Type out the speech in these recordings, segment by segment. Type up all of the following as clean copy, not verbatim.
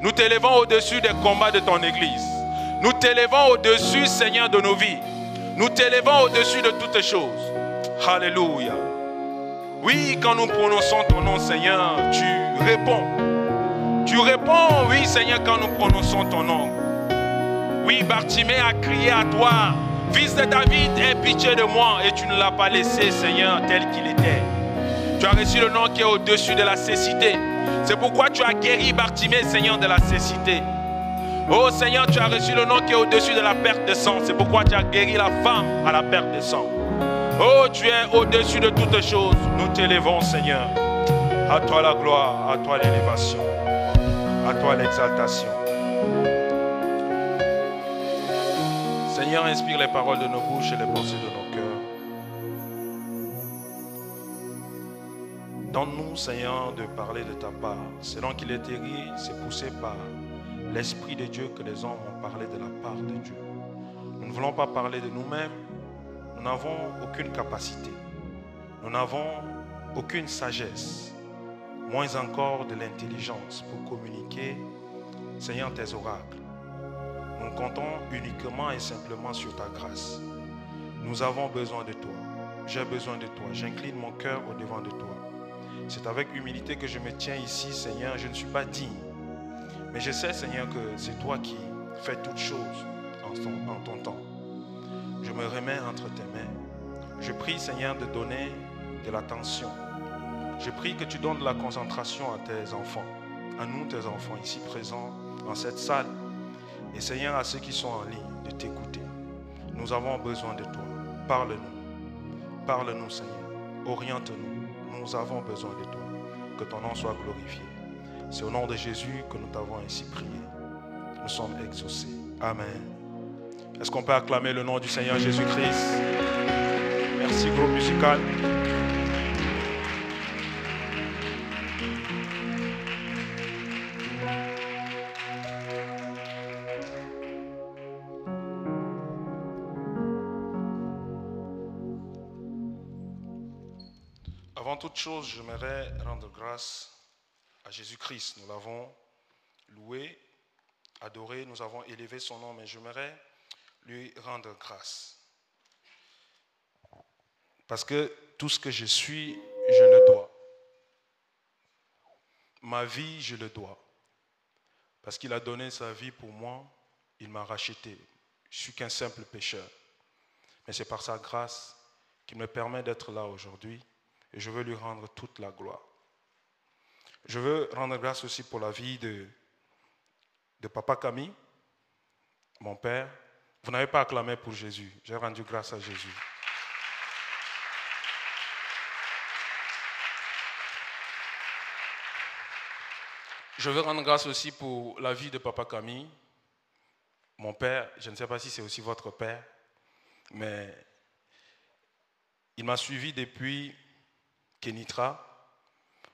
Nous t'élevons au-dessus des combats de ton Église. Nous t'élevons au-dessus, Seigneur, de nos vies. Nous t'élevons au-dessus de toutes choses. Alléluia. Oui, quand nous prononçons ton nom, Seigneur, tu réponds. Tu réponds, oui, Seigneur, quand nous prononçons ton nom. Oui, Bartimée a crié à toi, Fils de David, aie pitié de moi. Et tu ne l'as pas laissé, Seigneur, tel qu'il était. Tu as reçu le nom qui est au-dessus de la cécité. C'est pourquoi tu as guéri Bartimée, Seigneur, de la cécité. Oh Seigneur, tu as reçu le nom qui est au-dessus de la perte de sang. C'est pourquoi tu as guéri la femme à la perte de sang. Oh, tu es au-dessus de toutes choses. Nous t'élevons, Seigneur. À toi la gloire, à toi l'élévation, à toi l'exaltation. Seigneur, inspire les paroles de nos bouches et les pensées de nos cœurs. Donne-nous, Seigneur, de parler de ta part. Selon qu'il est écrit, c'est poussé par l'Esprit de Dieu que les hommes ont parlé de la part de Dieu. Nous ne voulons pas parler de nous-mêmes. Nous n'avons aucune capacité. Nous n'avons aucune sagesse. Moins encore de l'intelligence pour communiquer, Seigneur, tes oracles. Nous comptons uniquement et simplement sur ta grâce. Nous avons besoin de toi. J'ai besoin de toi. J'incline mon cœur au-devant de toi. C'est avec humilité que je me tiens ici, Seigneur. Je ne suis pas digne. Mais je sais, Seigneur, que c'est toi qui fais toutes choses en ton temps. Je me remets entre tes mains. Je prie, Seigneur, de donner de l'attention. Je prie que tu donnes de la concentration à tes enfants, à nous, tes enfants, ici présents dans cette salle. Et Seigneur, à ceux qui sont en ligne, de t'écouter. Nous avons besoin de toi. Parle-nous. Parle-nous, Seigneur. Oriente-nous. Nous avons besoin de toi. Que ton nom soit glorifié. C'est au nom de Jésus que nous t'avons ainsi prié. Nous sommes exaucés. Amen. Est-ce qu'on peut acclamer le nom du Seigneur Jésus-Christ? Merci, groupe musical. Avant toute chose, j'aimerais rendre grâce à Jésus-Christ. Nous l'avons loué, adoré, nous avons élevé son nom, mais j'aimerais lui rendre grâce. Parce que tout ce que je suis, je le dois. Ma vie, je le dois. Parce qu'il a donné sa vie pour moi, il m'a racheté. Je suis qu'un simple pécheur. Mais c'est par sa grâce qu'il me permet d'être là aujourd'hui et je veux lui rendre toute la gloire. Je veux rendre grâce aussi pour la vie de Papa Camille, mon père. Vous n'avez pas acclamé pour Jésus. J'ai rendu grâce à Jésus. Je veux rendre grâce aussi pour la vie de Papa Camille, mon père. Je ne sais pas si c'est aussi votre père, mais il m'a suivi depuis Kenitra.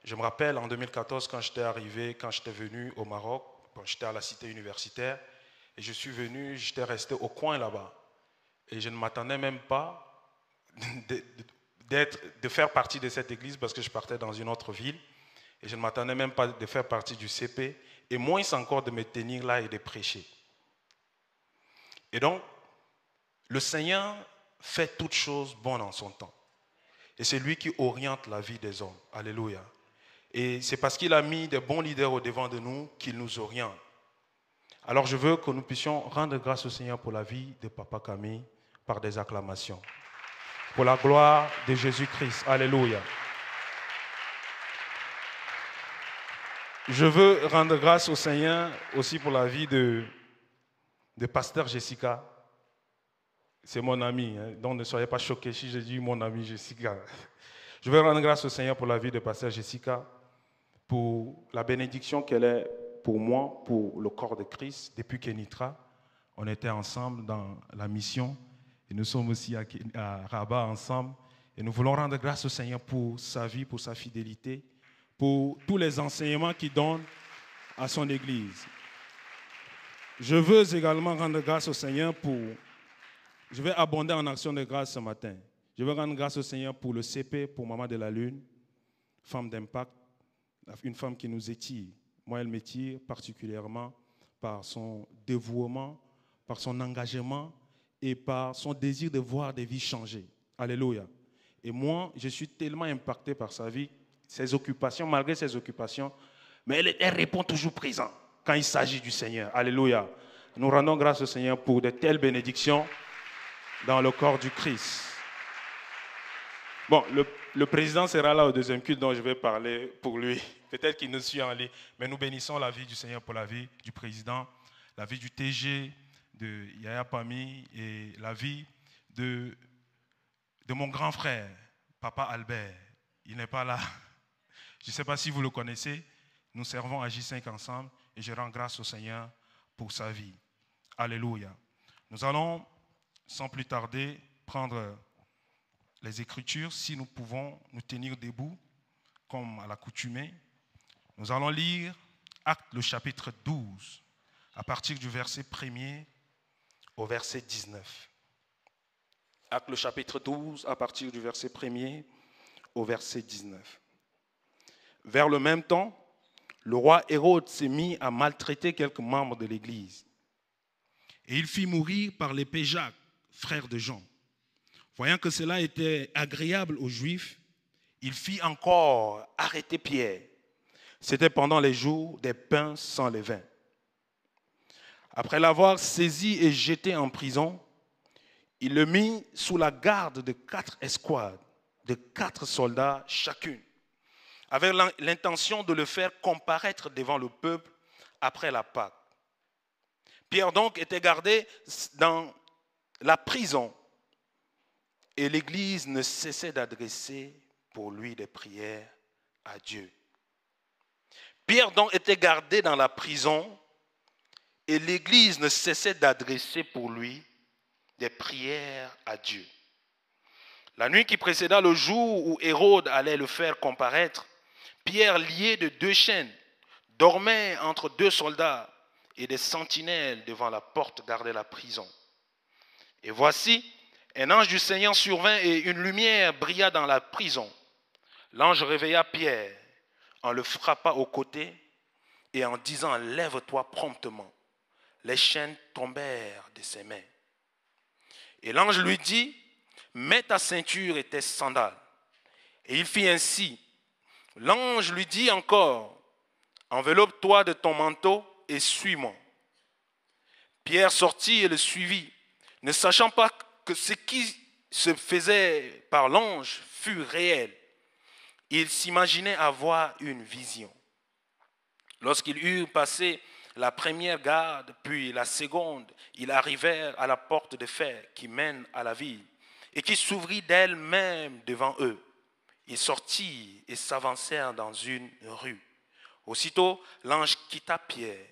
Je me rappelle en 2014 quand j'étais arrivé, quand j'étais venu au Maroc, quand j'étais à la cité universitaire, et je suis venu, j'étais resté au coin là-bas. Et je ne m'attendais même pas de faire partie de cette église parce que je partais dans une autre ville. Et je ne m'attendais même pas de faire partie du CP, et moins encore de me tenir là et de prêcher. Et donc, le Seigneur fait toutes choses bonnes en son temps. Et c'est lui qui oriente la vie des hommes. Alléluia. Et c'est parce qu'il a mis de bons leaders au devant de nous qu'il nous oriente. Alors je veux que nous puissions rendre grâce au Seigneur pour la vie de Papa Camille par des acclamations. Pour la gloire de Jésus-Christ. Alléluia. Je veux rendre grâce au Seigneur aussi pour la vie de Pasteur Jessica. C'est mon ami, hein, donc ne soyez pas choqués si je dis mon ami Jessica. Je veux rendre grâce au Seigneur pour la vie de Pasteur Jessica, pour la bénédiction qu'elle est pour moi, pour le corps de Christ. Depuis Kenitra, on était ensemble dans la mission et nous sommes aussi à Rabat ensemble. Et nous voulons rendre grâce au Seigneur pour sa vie, pour sa fidélité, pour tous les enseignements qu'il donne à son Église. Je veux également rendre grâce au Seigneur pour... Je vais abonder en action de grâce ce matin. Je veux rendre grâce au Seigneur pour le CP, pour Maman de la Lune, femme d'impact, une femme qui nous étire. Moi, elle me tire particulièrement par son dévouement, par son engagement et par son désir de voir des vies changer. Alléluia. Et moi, je suis tellement impacté par sa vie, ses occupations, malgré ses occupations, mais elle répond toujours présent quand il s'agit du Seigneur. Alléluia. Nous rendons grâce au Seigneur pour de telles bénédictions dans le corps du Christ. Bon, le président sera là au deuxième culte dont je vais parler pour lui. Peut-être qu'il nous suit en ligne, mais nous bénissons la vie du Seigneur pour la vie du président, la vie du TG, de Yaya Pami et la vie de mon grand frère, Papa Albert. Il n'est pas là. Je ne sais pas si vous le connaissez. Nous servons à J5 ensemble et je rends grâce au Seigneur pour sa vie. Alléluia. Nous allons, sans plus tarder, prendre les Écritures, si nous pouvons nous tenir debout, comme à l'accoutumée. Nous allons lire Actes, le chapitre 12, à partir du verset 1er au verset 19. Actes, le chapitre 12, à partir du verset 1er au verset 19. Vers le même temps, le roi Hérode s'est mis à maltraiter quelques membres de l'Église. Et il fit mourir par l'épée Jacques, frère de Jean. Voyant que cela était agréable aux Juifs, il fit encore arrêter Pierre. C'était pendant les jours des pains sans levain. Après l'avoir saisi et jeté en prison, il le mit sous la garde de 4 escouades, de 4 soldats chacune, avec l'intention de le faire comparaître devant le peuple après la Pâque. Pierre donc était gardé dans la prison et l'Église ne cessait d'adresser pour lui des prières à Dieu. Pierre donc était gardé dans la prison et l'Église ne cessait d'adresser pour lui des prières à Dieu. La nuit qui précéda le jour où Hérode allait le faire comparaître, Pierre, lié de 2 chaînes, dormait entre 2 soldats et des sentinelles devant la porte gardaient la prison. Et voici, un ange du Seigneur survint et une lumière brilla dans la prison. L'ange réveilla Pierre, en le frappa au côté et en disant « Lève-toi promptement ». Les chaînes tombèrent de ses mains. Et l'ange lui dit « Mets ta ceinture et tes sandales ». Et il fit ainsi. L'ange lui dit encore « Enveloppe-toi de ton manteau et suis-moi ». Pierre sortit et le suivit, ne sachant pas que ce qui se faisait par l'ange fut réel. Il s'imaginait avoir une vision. Lorsqu'ils eurent passé la première garde, puis la seconde, ils arrivèrent à la porte de fer qui mène à la ville et qui s'ouvrit d'elle-même devant eux. Ils sortirent et s'avancèrent dans une rue. Aussitôt, l'ange quitta Pierre.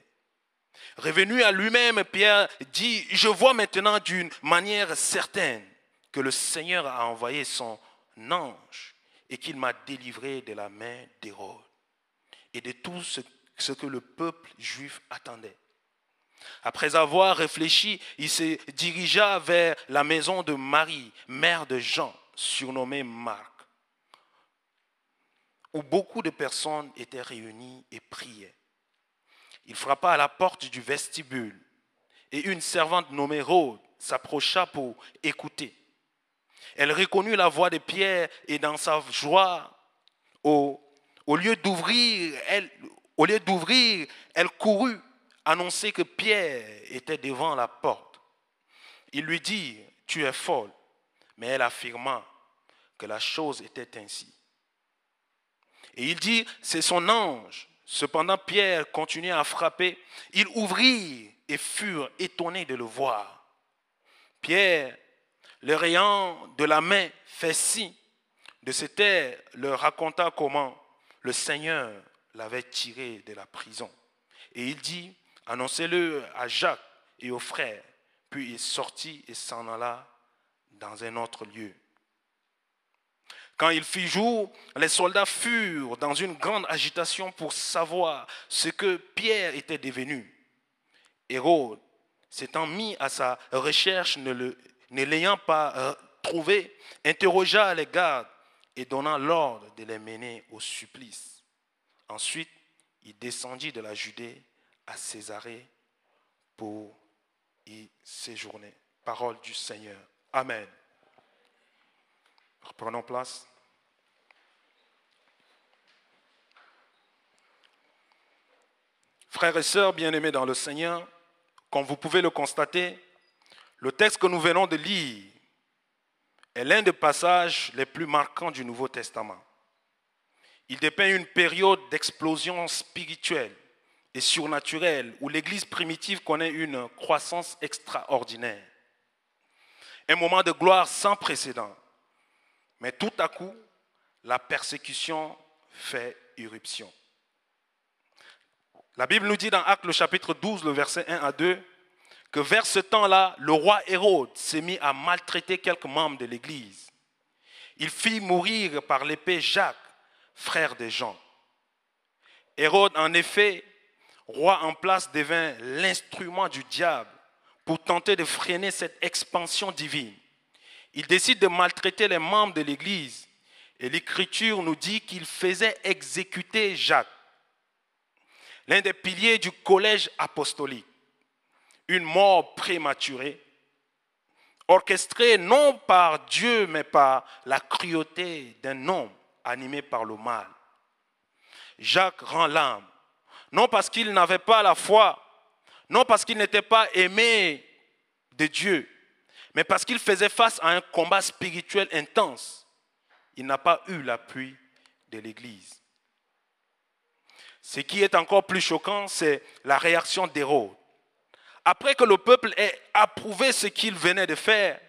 Revenu à lui-même, Pierre dit « Je vois maintenant d'une manière certaine que le Seigneur a envoyé son ange et qu'il m'a délivré de la main d'Hérode et de tout ce que le peuple juif attendait. » Après avoir réfléchi, il se dirigea vers la maison de Marie, mère de Jean, surnommée Marc, où beaucoup de personnes étaient réunies et priaient. Il frappa à la porte du vestibule et une servante nommée Rhoda s'approcha pour écouter. Elle reconnut la voix de Pierre et dans sa joie, au lieu d'ouvrir, elle courut annoncer que Pierre était devant la porte. Il lui dit « Tu es folle », mais elle affirma que la chose était ainsi. Et il dit « C'est son ange ». Cependant, Pierre continuait à frapper. Ils ouvrirent et furent étonnés de le voir. Pierre, leur ayant de la main fait signe de se taire, leur raconta comment le Seigneur l'avait tiré de la prison. Et il dit, annoncez-le à Jacques et aux frères. Puis il sortit et s'en alla dans un autre lieu. Quand il fit jour, les soldats furent dans une grande agitation pour savoir ce que Pierre était devenu. Hérode, s'étant mis à sa recherche, ne l'ayant pas trouvé, interrogea les gardes et donna l'ordre de les mener au supplice. Ensuite, il descendit de la Judée à Césarée pour y séjourner. Parole du Seigneur. Amen. Reprenons place. Frères et sœurs bien-aimés dans le Seigneur, comme vous pouvez le constater, le texte que nous venons de lire est l'un des passages les plus marquants du Nouveau Testament. Il dépeint une période d'explosion spirituelle et surnaturelle où l'Église primitive connaît une croissance extraordinaire. Un moment de gloire sans précédent. Mais tout à coup, la persécution fait irruption. La Bible nous dit dans Actes le chapitre 12, le verset 1 à 2, que vers ce temps-là, le roi Hérode s'est mis à maltraiter quelques membres de l'Église. Il fit mourir par l'épée Jacques, frère de Jean. Hérode, en effet, roi en place, devint l'instrument du diable pour tenter de freiner cette expansion divine. Il décide de maltraiter les membres de l'Église et l'Écriture nous dit qu'il faisait exécuter Jacques, l'un des piliers du collège apostolique. Une mort prématurée, orchestrée non par Dieu, mais par la cruauté d'un homme animé par le mal. Jacques rend l'âme, non parce qu'il n'avait pas la foi, non parce qu'il n'était pas aimé de Dieu, mais parce qu'il faisait face à un combat spirituel intense. Il n'a pas eu l'appui de l'Église. Ce qui est encore plus choquant, c'est la réaction d'Hérode. Après que le peuple ait approuvé ce qu'il venait de faire,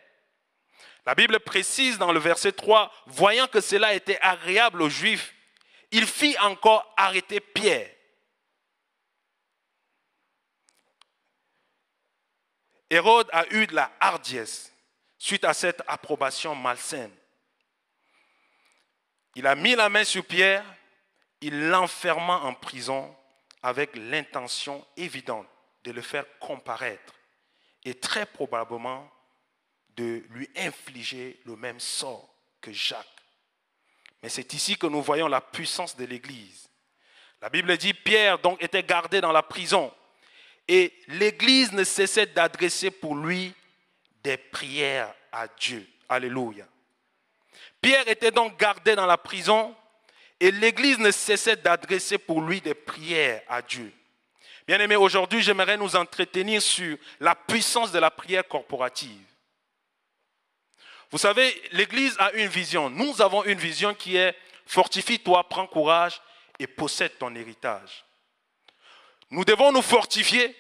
la Bible précise dans le verset 3, voyant que cela était agréable aux Juifs, il fit encore arrêter Pierre. Hérode a eu de la hardiesse suite à cette approbation malsaine. Il a mis la main sur Pierre, il l'enferma en prison avec l'intention évidente de le faire comparaître et très probablement de lui infliger le même sort que Jacques. Mais c'est ici que nous voyons la puissance de l'Église. La Bible dit Pierre donc était gardé dans la prison et l'Église ne cessait d'adresser pour lui des prières à Dieu. Alléluia. Pierre était donc gardé dans la prison et l'Église ne cessait d'adresser pour lui des prières à Dieu. Bien-aimés, aujourd'hui, j'aimerais nous entretenir sur la puissance de la prière corporative. Vous savez, l'Église a une vision. Nous avons une vision qui est « Fortifie-toi, prends courage et possède ton héritage ». Nous devons nous fortifier,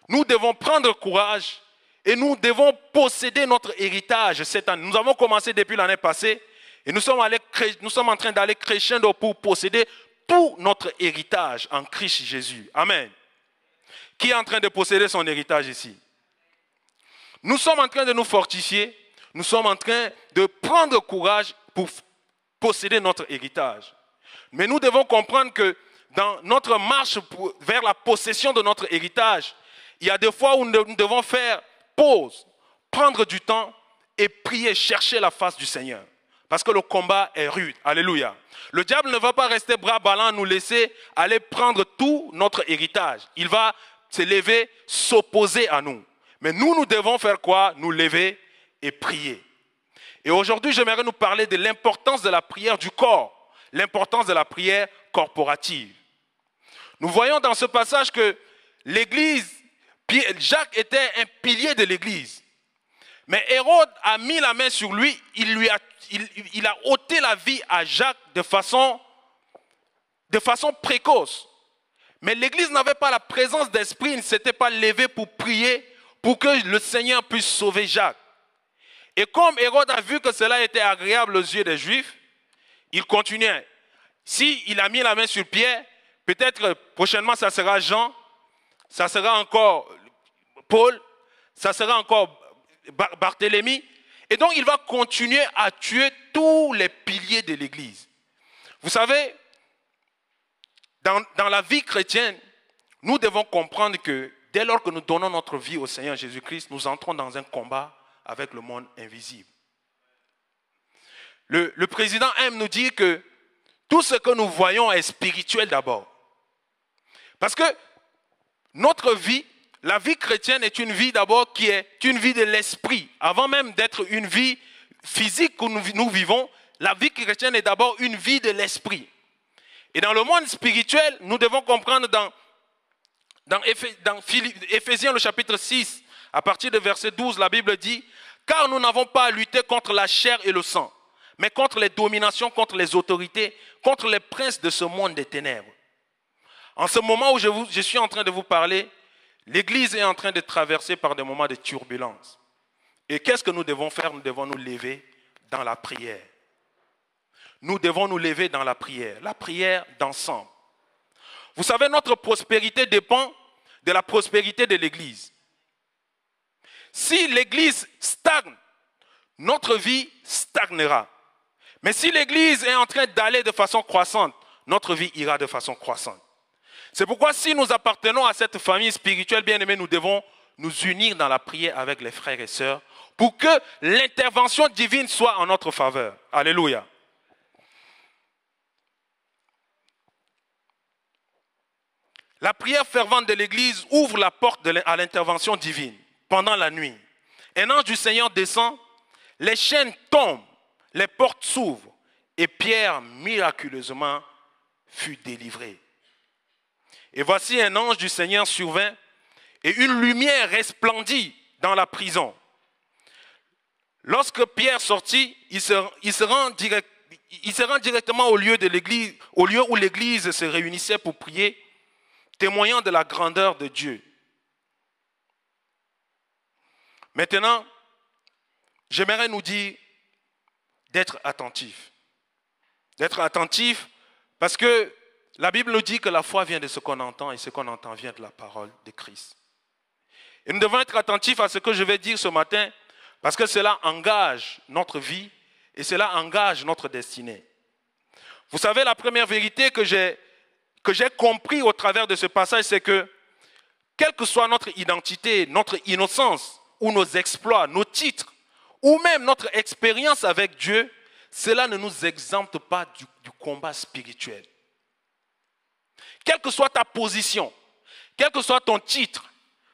nous devons prendre courage et nous devons posséder notre héritage cette année. Nous avons commencé depuis l'année passée et nous sommes en train d'aller crescendo pour posséder tout notre héritage en Christ Jésus. Amen. Qui est en train de posséder son héritage ici? Nous sommes en train de nous fortifier, nous sommes en train de prendre courage pour posséder notre héritage. Mais nous devons comprendre que dans notre marche vers la possession de notre héritage, il y a des fois où nous devons faire pause, prendre du temps et prier, chercher la face du Seigneur. Parce que le combat est rude. Alléluia. Le diable ne va pas rester bras ballants, nous laisser aller prendre tout notre héritage. Il va se lever, s'opposer à nous. Mais nous devons faire quoi? Nous lever et prier. Et aujourd'hui, j'aimerais nous parler de l'importance de la prière du corps, l'importance de la prière corporative. Nous voyons dans ce passage que l'Église, Jacques était un pilier de l'Église. Mais Hérode a mis la main sur lui, il a ôté la vie à Jacques de façon précoce. Mais l'Église n'avait pas la présence d'esprit, il ne s'était pas levé pour prier pour que le Seigneur puisse sauver Jacques. Et comme Hérode a vu que cela était agréable aux yeux des Juifs, il continuait. S'il a mis la main sur Pierre, peut-être prochainement ça sera Jean, ça sera encore Paul, ça sera encore Barthélemy. Et donc il va continuer à tuer tous les piliers de l'Église. Vous savez, dans la vie chrétienne, nous devons comprendre que dès lors que nous donnons notre vie au Seigneur Jésus-Christ, nous entrons dans un combat avec le monde invisible. Le président aime nous dire que tout ce que nous voyons est spirituel d'abord. Parce que notre vie, la vie chrétienne est une vie d'abord qui est une vie de l'esprit. Avant même d'être une vie physique que nous vivons, la vie chrétienne est d'abord une vie de l'esprit. Et dans le monde spirituel, nous devons comprendre dans Éphésiens le chapitre 6, à partir de verset 12, la Bible dit « Car nous n'avons pas à lutter contre la chair et le sang, mais contre les dominations, contre les autorités, contre les princes de ce monde des ténèbres. » En ce moment où je suis en train de vous parler, l'Église est en train de traverser par des moments de turbulence. Et qu'est-ce que nous devons faire? Nous devons nous lever dans la prière. Nous devons nous lever dans la prière d'ensemble. Vous savez, notre prospérité dépend de la prospérité de l'Église. Si l'Église stagne, notre vie stagnera. Mais si l'Église est en train d'aller de façon croissante, notre vie ira de façon croissante. C'est pourquoi si nous appartenons à cette famille spirituelle bien-aimée, nous devons nous unir dans la prière avec les frères et sœurs pour que l'intervention divine soit en notre faveur. Alléluia. La prière fervente de l'Église ouvre la porte à l'intervention divine pendant la nuit. Un ange du Seigneur descend, les chaînes tombent, les portes s'ouvrent et Pierre miraculeusement fut délivré. Et voici un ange du Seigneur survint et une lumière resplendit dans la prison. Lorsque Pierre sortit, il se rend directement au lieu de l'église, au lieu où l'église se réunissait pour prier, témoignant de la grandeur de Dieu. Maintenant, j'aimerais nous dire d'être attentifs. D'être attentifs parce que la Bible nous dit que la foi vient de ce qu'on entend et ce qu'on entend vient de la parole de Christ. Et nous devons être attentifs à ce que je vais dire ce matin parce que cela engage notre vie et cela engage notre destinée. Vous savez, la première vérité que j'ai compris au travers de ce passage, c'est que quelle que soit notre identité, notre innocence ou nos exploits, nos titres ou même notre expérience avec Dieu, cela ne nous exempte pas du combat spirituel. Quelle que soit ta position, quel que soit ton titre,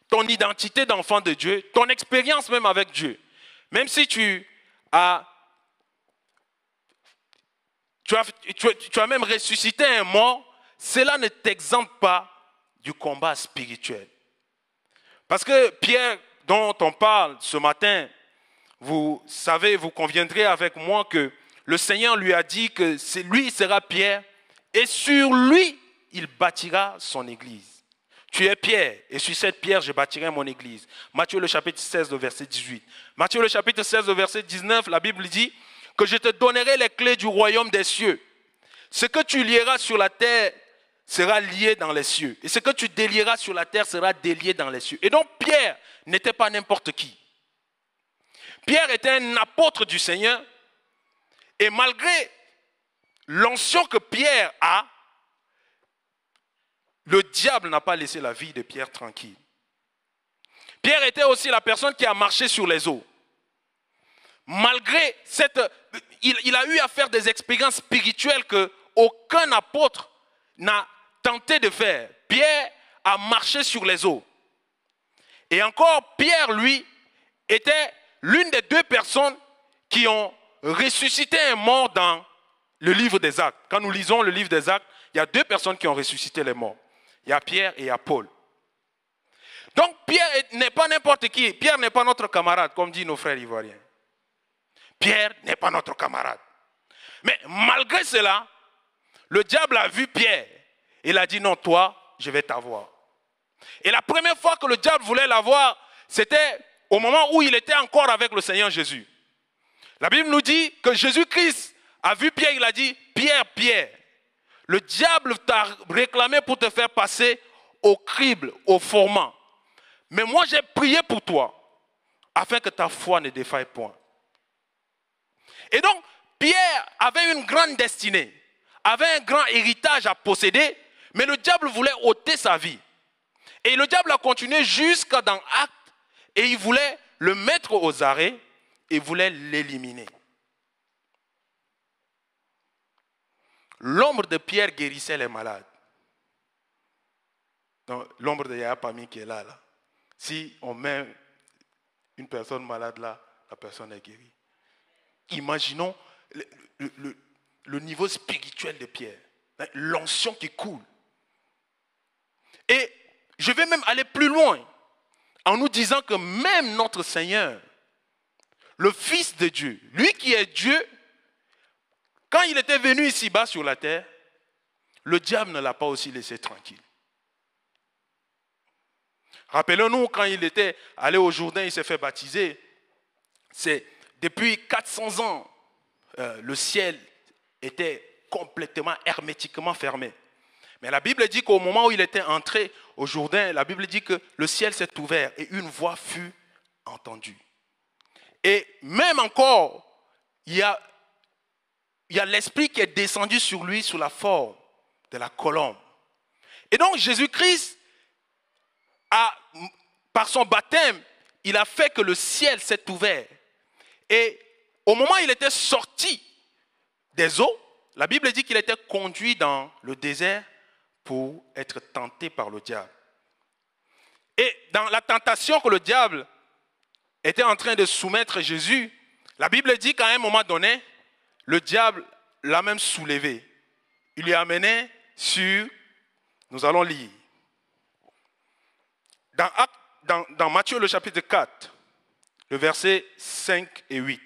ton identité d'enfant de Dieu, ton expérience même avec Dieu, même si tu as même ressuscité un mort, cela ne t'exempte pas du combat spirituel. Parce que Pierre, dont on parle ce matin, vous savez, vous conviendrez avec moi que le Seigneur lui a dit que lui sera Pierre et sur lui, il bâtira son église. Tu es Pierre et sur cette pierre, je bâtirai mon église. Matthieu le chapitre 16, le verset 18. Matthieu le chapitre 16, le verset 19, la Bible dit que je te donnerai les clés du royaume des cieux. Ce que tu lieras sur la terre sera lié dans les cieux. Et ce que tu délieras sur la terre sera délié dans les cieux. Et donc Pierre n'était pas n'importe qui. Pierre était un apôtre du Seigneur. Et malgré l'onction que Pierre a, le diable n'a pas laissé la vie de Pierre tranquille. Pierre était aussi la personne qui a marché sur les eaux. Malgré il a eu à faire des expériences spirituelles qu'aucun apôtre n'a tenté de faire. Pierre a marché sur les eaux. Et encore, Pierre, lui, était l'une des deux personnes qui ont ressuscité un mort dans le livre des Actes. Quand nous lisons le livre des Actes, il y a deux personnes qui ont ressuscité les morts. Il y a Pierre et il y a Paul. Donc Pierre n'est pas n'importe qui. Pierre n'est pas notre camarade, comme disent nos frères ivoiriens. Pierre n'est pas notre camarade. Mais malgré cela, le diable a vu Pierre. Il a dit non, toi, je vais t'avoir. Et la première fois que le diable voulait l'avoir, c'était au moment où il était encore avec le Seigneur Jésus. La Bible nous dit que Jésus-Christ a vu Pierre, il a dit, Pierre, Pierre, le diable t'a réclamé pour te faire passer au crible, au fourment. Mais moi, j'ai prié pour toi, afin que ta foi ne défaille point. Et donc, Pierre avait une grande destinée, avait un grand héritage à posséder, mais le diable voulait ôter sa vie. Et le diable a continué jusqu'à dans Actes, et il voulait le mettre aux arrêts, et voulait l'éliminer. L'ombre de Pierre guérissait les malades. dans l'ombre de Yahya Pami qui est là. Si on met une personne malade là, la personne est guérie. Imaginons le niveau spirituel de Pierre, l'onction qui coule. Et je vais même aller plus loin en nous disant que même notre Seigneur, le Fils de Dieu, lui qui est Dieu, quand il était venu ici-bas sur la terre, le diable ne l'a pas aussi laissé tranquille. Rappelons-nous, quand il était allé au Jourdain, il s'est fait baptiser. C'est depuis 400 ans, le ciel était complètement hermétiquement fermé. Mais la Bible dit qu'au moment où il était entré au Jourdain, la Bible dit que le ciel s'est ouvert et une voix fut entendue. Et même encore, il y a l'Esprit qui est descendu sur lui sous la forme de la colombe. Et donc Jésus-Christ, par son baptême, il a fait que le ciel s'est ouvert. Et au moment où il était sorti des eaux, la Bible dit qu'il était conduit dans le désert pour être tenté par le diable. Et dans la tentation que le diable était en train de soumettre Jésus, la Bible dit qu'à un moment donné, le diable l'a même soulevé. Il lui a amené sur, nous allons lire, dans Matthieu le chapitre 4, le verset 5 et 8.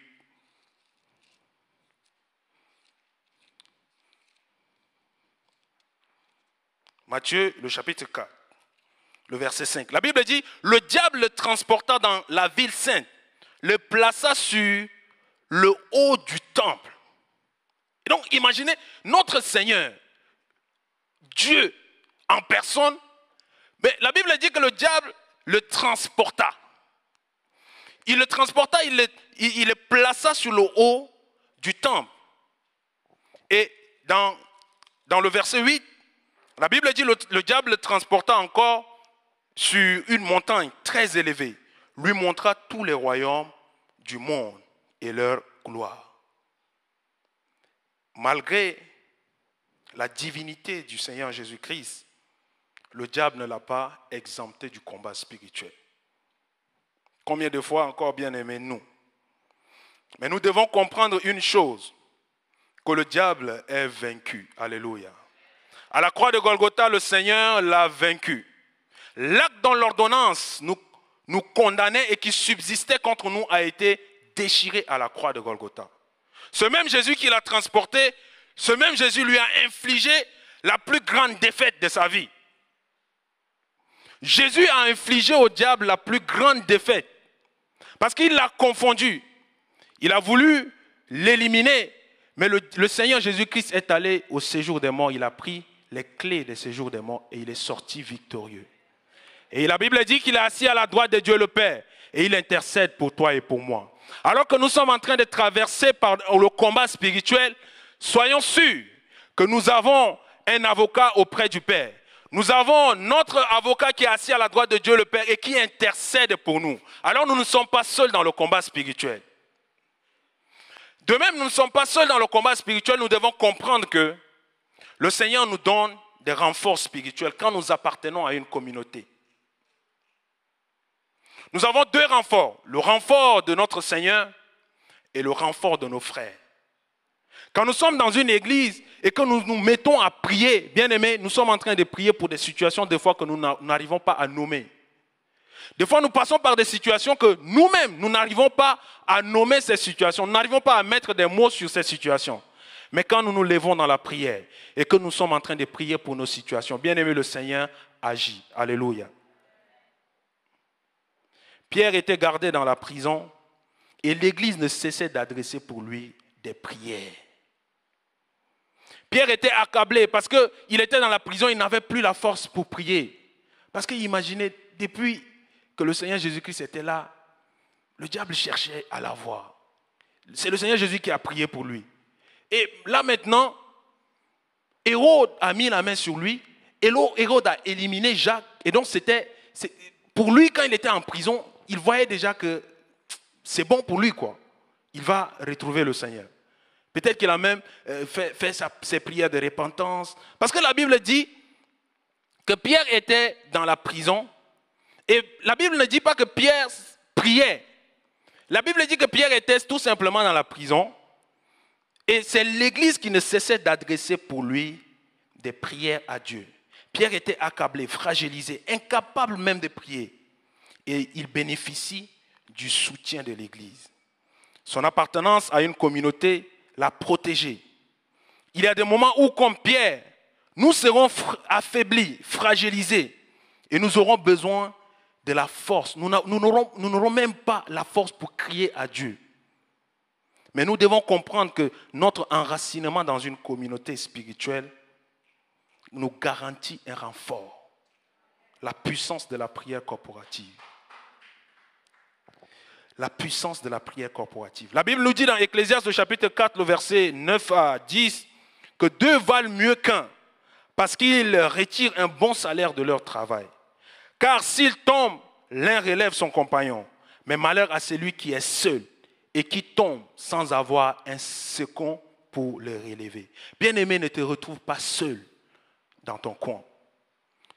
Matthieu le chapitre 4, le verset 5. La Bible dit, le diable le transporta dans la ville sainte, le plaça sur le haut du temple. Et donc imaginez notre Seigneur, Dieu en personne, mais la Bible dit que le diable le transporta. Il le transporta, il le plaça sur le haut du temple. Et dans le verset 8, la Bible dit que le diable le transporta encore sur une montagne très élevée, lui montra tous les royaumes du monde et leur gloire. Malgré la divinité du Seigneur Jésus-Christ, le diable ne l'a pas exempté du combat spirituel. Combien de fois encore, bien-aimés, nous? Mais nous devons comprendre une chose, que le diable est vaincu. Alléluia. À la croix de Golgotha, le Seigneur l'a vaincu. L'acte dont l'ordonnance nous condamnait et qui subsistait contre nous a été déchiré à la croix de Golgotha. Ce même Jésus qui l'a transporté, ce même Jésus lui a infligé la plus grande défaite de sa vie. Jésus a infligé au diable la plus grande défaite parce qu'il l'a confondu. Il a voulu l'éliminer, mais le Seigneur Jésus-Christ est allé au séjour des morts. Il a pris les clés du séjour des morts et il est sorti victorieux. Et la Bible dit qu'il est assis à la droite de Dieu le Père et il intercède pour toi et pour moi. Alors que nous sommes en train de traverser par le combat spirituel, soyons sûrs que nous avons un avocat auprès du Père. Nous avons notre avocat qui est assis à la droite de Dieu le Père et qui intercède pour nous. Alors nous ne sommes pas seuls dans le combat spirituel. De même, nous ne sommes pas seuls dans le combat spirituel, nous devons comprendre que le Seigneur nous donne des renforts spirituels quand nous appartenons à une communauté. Nous avons deux renforts, le renfort de notre Seigneur et le renfort de nos frères. Quand nous sommes dans une église et que nous nous mettons à prier, bien aimés, nous sommes en train de prier pour des situations des fois que nous n'arrivons pas à nommer. Des fois, nous passons par des situations que nous-mêmes, nous n'arrivons pas à nommer ces situations, nous n'arrivons pas à mettre des mots sur ces situations. Mais quand nous nous levons dans la prière et que nous sommes en train de prier pour nos situations, bien aimé, le Seigneur agit. Alléluia. Pierre était gardé dans la prison et l'Église ne cessait d'adresser pour lui des prières. Pierre était accablé parce qu'il était dans la prison, il n'avait plus la force pour prier. Parce qu'il imaginait, depuis que le Seigneur Jésus-Christ était là, le diable cherchait à la voir. C'est le Seigneur Jésus qui a prié pour lui. Et là maintenant, Hérode a mis la main sur lui. Hérode a éliminé Jacques. Et donc pour lui, quand il était en prison, il voyait déjà que c'est bon pour lui, quoi. Il va retrouver le Seigneur. Peut-être qu'il a même fait ses prières de repentance. Parce que la Bible dit que Pierre était dans la prison. Et la Bible ne dit pas que Pierre priait. La Bible dit que Pierre était tout simplement dans la prison. Et c'est l'Église qui ne cessait d'adresser pour lui des prières à Dieu. Pierre était accablé, fragilisé, incapable même de prier. Et il bénéficie du soutien de l'Église. Son appartenance à une communauté l'a protégé. Il y a des moments où, comme Pierre, nous serons affaiblis, fragilisés. Et nous aurons besoin de la force. Nous n'aurons même pas la force pour crier à Dieu. Mais nous devons comprendre que notre enracinement dans une communauté spirituelle nous garantit un renfort. La puissance de la prière corporative. La puissance de la prière corporative. La Bible nous dit dans Ecclésiaste au chapitre 4, le verset 9 à 10, que deux valent mieux qu'un, parce qu'ils retirent un bon salaire de leur travail. Car s'il tombe, l'un relève son compagnon, mais malheur à celui qui est seul et qui tombe sans avoir un second pour le relever. Bien-aimé, ne te retrouve pas seul dans ton coin.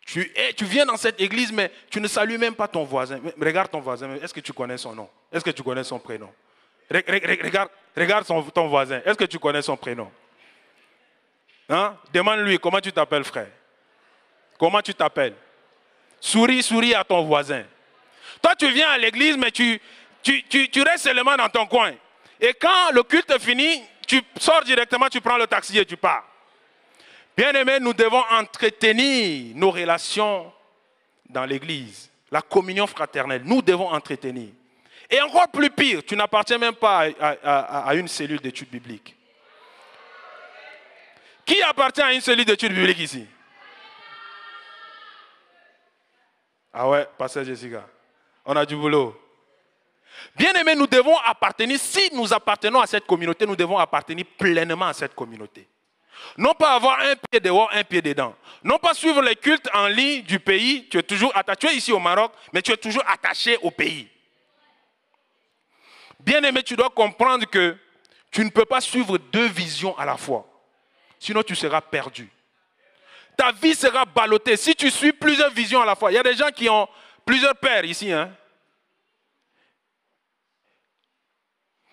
Tu viens dans cette église, mais tu ne salues même pas ton voisin. Regarde ton voisin, est-ce que tu connais son nom? Est-ce que tu connais son prénom? Regarde ton voisin, est-ce que tu connais son prénom? Hein? Demande-lui, comment tu t'appelles, frère? Comment tu t'appelles? Souris à ton voisin. Toi, tu viens à l'église, mais tu restes seulement dans ton coin. Et quand le culte finit, tu sors directement, tu prends le taxi et tu pars. Bien-aimés, nous devons entretenir nos relations dans l'église. La communion fraternelle, nous devons entretenir. Et encore plus pire, tu n'appartiens même pas à une cellule d'études bibliques. Qui appartient à une cellule d'études bibliques ici? Ah ouais, pasteur Jessica, on a du boulot. Bien-aimés, nous devons appartenir, si nous appartenons à cette communauté, nous devons appartenir pleinement à cette communauté. Non pas avoir un pied dehors, un pied dedans. Non pas suivre les cultes en ligne du pays. Tu es toujours attaché, tu es ici au Maroc, mais tu es toujours attaché au pays. Bien-aimé, tu dois comprendre que tu ne peux pas suivre deux visions à la fois. Sinon, tu seras perdu. Ta vie sera ballottée si tu suis plusieurs visions à la fois. Il y a des gens qui ont plusieurs pères ici. Hein?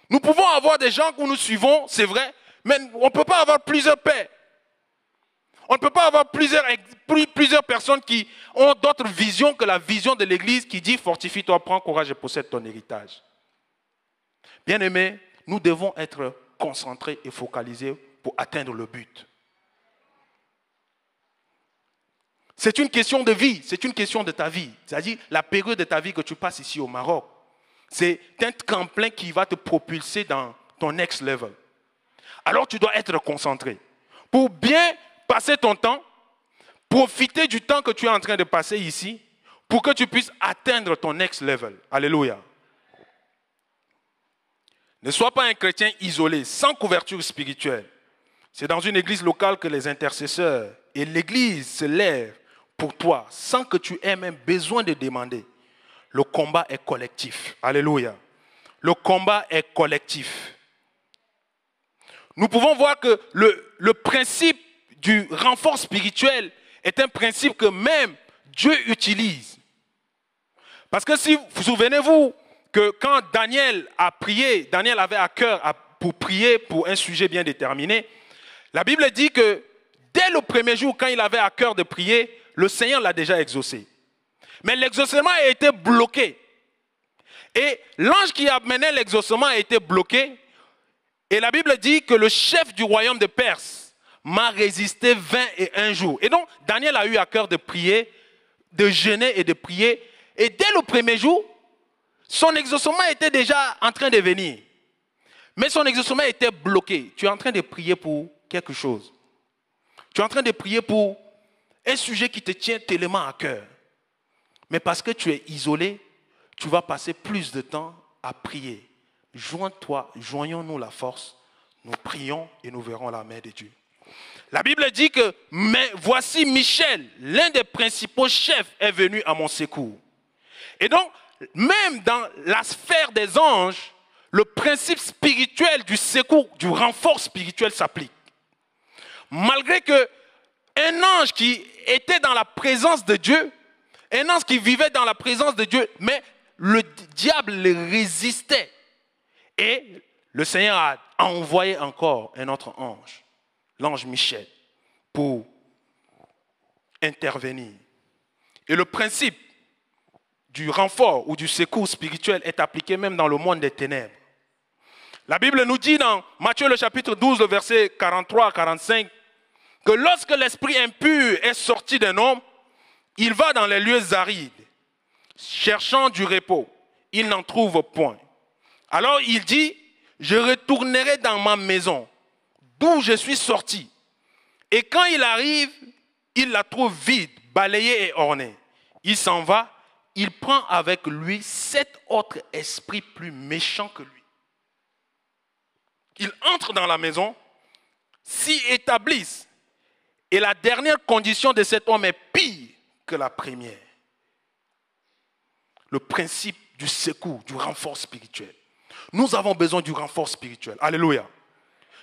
Nous pouvons avoir des gens que nous suivons, c'est vrai, mais on ne peut pas avoir plusieurs pères. On ne peut pas avoir plusieurs personnes qui ont d'autres visions que la vision de l'Église qui dit « Fortifie-toi, prends courage et possède ton héritage ». Bien-aimés, nous devons être concentrés et focalisés pour atteindre le but. C'est une question de vie, c'est une question de ta vie. C'est-à-dire la période de ta vie que tu passes ici au Maroc. C'est un tremplin qui va te propulser dans ton next level. Alors tu dois être concentré. Pour bien passer ton temps, profiter du temps que tu es en train de passer ici, pour que tu puisses atteindre ton next level. Alléluia. Ne sois pas un chrétien isolé, sans couverture spirituelle. C'est dans une église locale que les intercesseurs et l'église se lèvent pour toi, sans que tu aies même besoin de demander. Le combat est collectif. Alléluia. Le combat est collectif. Nous pouvons voir que le principe du renfort spirituel est un principe que même Dieu utilise. Parce que si vous souvenez-vous que quand Daniel a prié, Daniel avait à cœur pour prier pour un sujet bien déterminé, la Bible dit que dès le premier jour, quand il avait à cœur de prier, le Seigneur l'a déjà exaucé. Mais l'exaucement a été bloqué. Et l'ange qui a mené l'exaucement a été bloqué. Et la Bible dit que le chef du royaume de Perse m'a résisté 21 jours. Et donc, Daniel a eu à cœur de prier, de jeûner et de prier. Et dès le premier jour, son exaucement était déjà en train de venir. Mais son exaucement était bloqué. Tu es en train de prier pour quelque chose. Tu es en train de prier pour un sujet qui te tient tellement à cœur. Mais parce que tu es isolé, tu vas passer plus de temps à prier. Joins-toi, joignons-nous la force, nous prions et nous verrons la main de Dieu. La Bible dit que voici Michel, l'un des principaux chefs, est venu à mon secours. Et donc, même dans la sphère des anges, le principe spirituel du secours, du renfort spirituel s'applique. Malgré que un ange qui était dans la présence de Dieu, un ange qui vivait dans la présence de Dieu, mais le diable le résistait. Et le Seigneur a envoyé encore un autre ange, l'ange Michel, pour intervenir. Et le principe du renfort ou du secours spirituel est appliqué même dans le monde des ténèbres. La Bible nous dit dans Matthieu le chapitre 12, le verset 43 à 45, que lorsque l'esprit impur est sorti d'un homme, il va dans les lieux arides, cherchant du repos. Il n'en trouve point. Alors il dit, je retournerai dans ma maison, d'où je suis sorti. Et quand il arrive, il la trouve vide, balayée et ornée. Il s'en va, il prend avec lui 7 autres esprits plus méchants que lui. Ils entrent dans la maison, s'y établissent. Et la dernière condition de cet homme est pire que la première. Le principe du secours, du renfort spirituel. Nous avons besoin du renfort spirituel. Alléluia.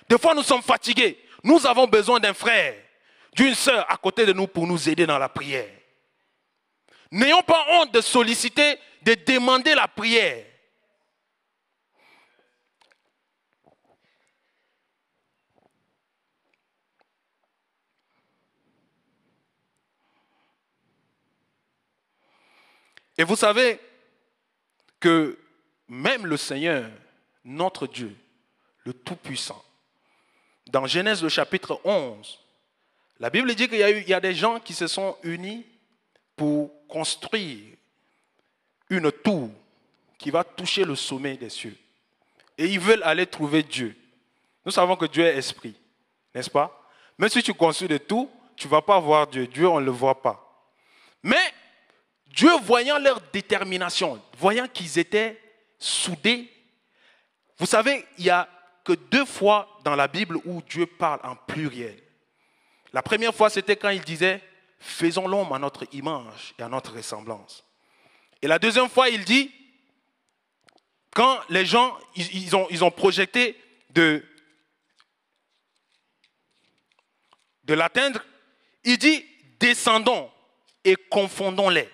Des fois, nous sommes fatigués. Nous avons besoin d'un frère, d'une sœur à côté de nous pour nous aider dans la prière. N'ayons pas honte de solliciter, de demander la prière. Et vous savez que même le Seigneur, notre Dieu, le Tout-Puissant, dans Genèse le chapitre 11, la Bible dit qu'il y a des gens qui se sont unis pour construire une tour qui va toucher le sommet des cieux. Et ils veulent aller trouver Dieu. Nous savons que Dieu est esprit, n'est-ce pas? Même si tu construis des tours, tu ne vas pas voir Dieu. Dieu, on ne le voit pas. Mais Dieu, voyant leur détermination, voyant qu'ils étaient soudés, vous savez, il n'y a que 2 fois dans la Bible où Dieu parle en pluriel. La première fois, c'était quand il disait « Faisons l'homme à notre image et à notre ressemblance ». Et la deuxième fois, il dit, quand les gens, ils ont projeté de l'atteindre, il dit « Descendons et confondons-les ».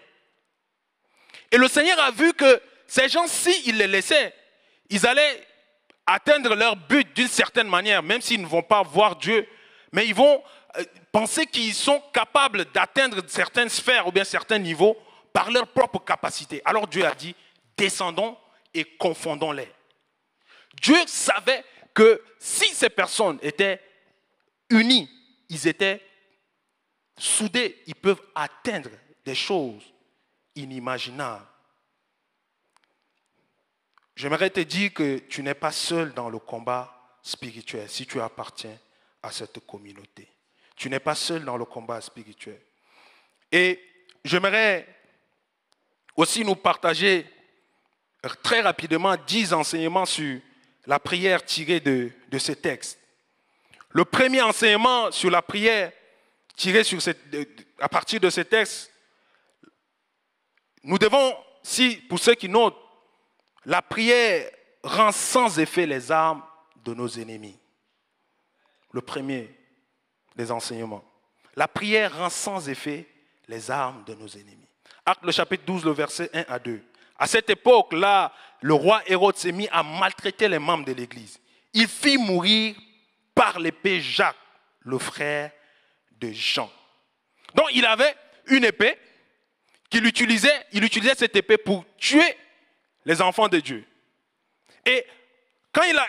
Et le Seigneur a vu que ces gens, s'ils les laissaient, ils allaient atteindre leur but d'une certaine manière, même s'ils ne vont pas voir Dieu, mais ils vont penser qu'ils sont capables d'atteindre certaines sphères ou bien certains niveaux par leur propre capacité. Alors Dieu a dit, descendons et confondons-les. Dieu savait que si ces personnes étaient unies, ils étaient soudés, ils peuvent atteindre des choses inimaginable. J'aimerais te dire que tu n'es pas seul dans le combat spirituel si tu appartiens à cette communauté. Tu n'es pas seul dans le combat spirituel. Et j'aimerais aussi nous partager très rapidement 10 enseignements sur la prière tirée de ces textes. Le premier enseignement sur la prière tiré à partir de ces textes, nous devons, pour ceux qui notent, la prière rend sans effet les armes de nos ennemis. Le premier des enseignements. La prière rend sans effet les armes de nos ennemis. Actes le chapitre 12, le verset 1 à 2. À cette époque-là, le roi Hérode s'est mis à maltraiter les membres de l'Église. Il fit mourir par l'épée Jacques, le frère de Jean. Donc il avait une épée. Il utilisait cette épée pour tuer les enfants de Dieu. Et quand il a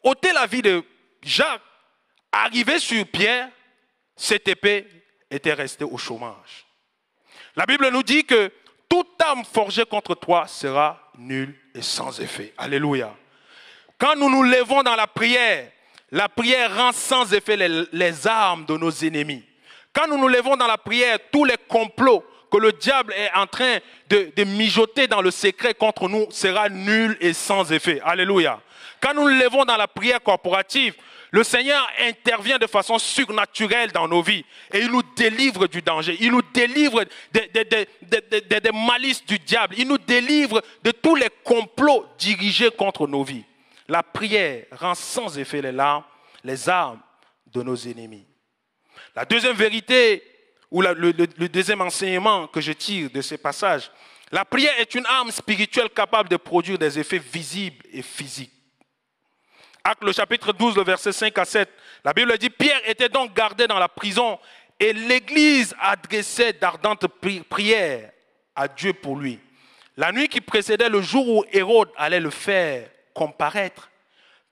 ôté la vie de Jacques, arrivé sur Pierre, cette épée était restée au chômage. La Bible nous dit que toute arme forgée contre toi sera nulle et sans effet. Alléluia. Quand nous nous levons dans la prière rend sans effet les armes de nos ennemis. Quand nous nous levons dans la prière, tous les complots que le diable est en train de mijoter dans le secret contre nous sera nul et sans effet. Alléluia. Quand nous nous levons dans la prière corporative, le Seigneur intervient de façon surnaturelle dans nos vies et il nous délivre du danger. Il nous délivre des malices du diable. Il nous délivre de tous les complots dirigés contre nos vies. La prière rend sans effet les armes de nos ennemis. La deuxième vérité, ou le deuxième enseignement que je tire de ces passages, la prière est une arme spirituelle capable de produire des effets visibles et physiques. Actes le chapitre 12, le verset 5 à 7, la Bible dit, Pierre était donc gardé dans la prison et l'Église adressait d'ardentes prières à Dieu pour lui. La nuit qui précédait le jour où Hérode allait le faire comparaître,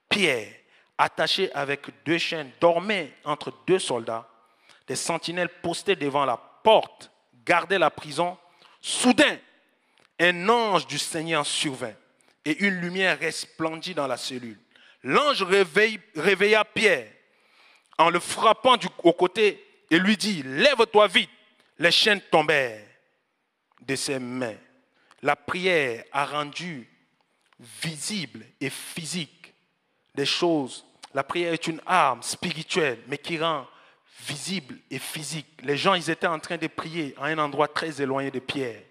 Pierre, attaché avec 2 chaînes, dormait entre 2 soldats. Des sentinelles postées devant la porte gardaient la prison. Soudain, un ange du Seigneur survint et une lumière resplendit dans la cellule. L'ange réveilla Pierre en le frappant au côté et lui dit, « Lève-toi vite !» Les chaînes tombèrent de ses mains. La prière a rendu visible et physique des choses. La prière est une arme spirituelle, mais qui rend visible et physique. Les gens, ils étaient en train de prier à un endroit très éloigné de Pierre.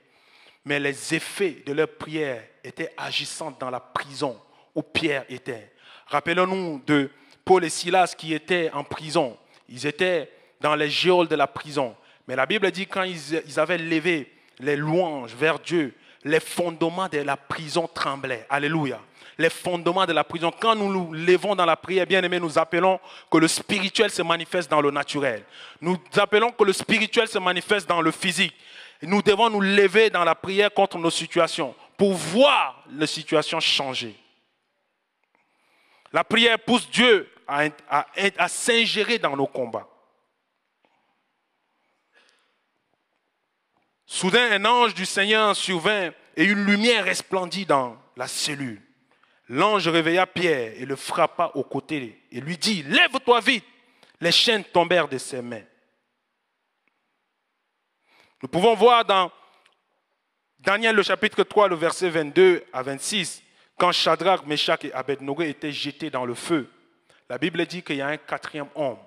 Mais les effets de leur prière étaient agissants dans la prison où Pierre était. Rappelons-nous de Paul et Silas qui étaient en prison. Ils étaient dans les geôles de la prison. Mais la Bible dit quand ils avaient levé les louanges vers Dieu, les fondements de la prison tremblaient. Alléluia. Les fondements de la prison. Quand nous nous levons dans la prière, bien aimés, nous appelons que le spirituel se manifeste dans le naturel. Nous appelons que le spirituel se manifeste dans le physique. Nous devons nous lever dans la prière contre nos situations pour voir les situations changer. La prière pousse Dieu à s'ingérer dans nos combats. Soudain, un ange du Seigneur survint et une lumière resplendit dans la cellule. L'ange réveilla Pierre et le frappa au côté et lui dit, « Lève-toi vite !» Les chaînes tombèrent de ses mains. Nous pouvons voir dans Daniel le chapitre 3, le verset 22 à 26, quand Shadrach, Meshach et Abednego étaient jetés dans le feu, la Bible dit qu'il y a un 4e homme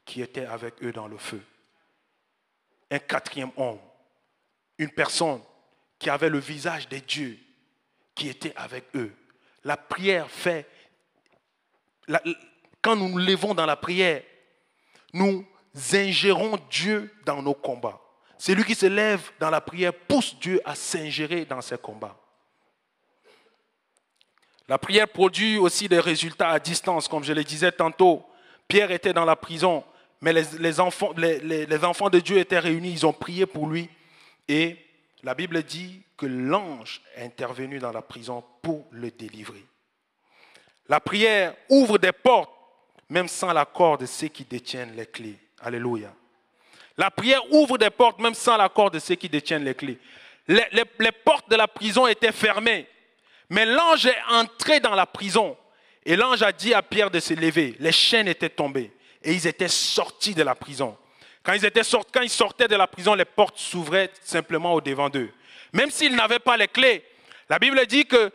qui était avec eux dans le feu. Un 4e homme. Une personne qui avait le visage de Dieu, qui était avec eux. La prière fait, quand nous nous levons dans la prière, nous ingérons Dieu dans nos combats. Celui qui se lève dans la prière pousse Dieu à s'ingérer dans ses combats. La prière produit aussi des résultats à distance, comme je le disais tantôt. Pierre était dans la prison, mais les enfants de Dieu étaient réunis, ils ont prié pour lui. Et la Bible dit que l'ange est intervenu dans la prison pour le délivrer. La prière ouvre des portes, même sans l'accord de ceux qui détiennent les clés. Alléluia. La prière ouvre des portes, même sans l'accord de ceux qui détiennent les clés. Les portes de la prison étaient fermées, mais l'ange est entré dans la prison. Et l'ange a dit à Pierre de se lever. Les chaînes étaient tombées et ils étaient sortis de la prison. Quand ils sortaient de la prison, les portes s'ouvraient simplement au-devant d'eux. Même s'ils n'avaient pas les clés, la Bible dit que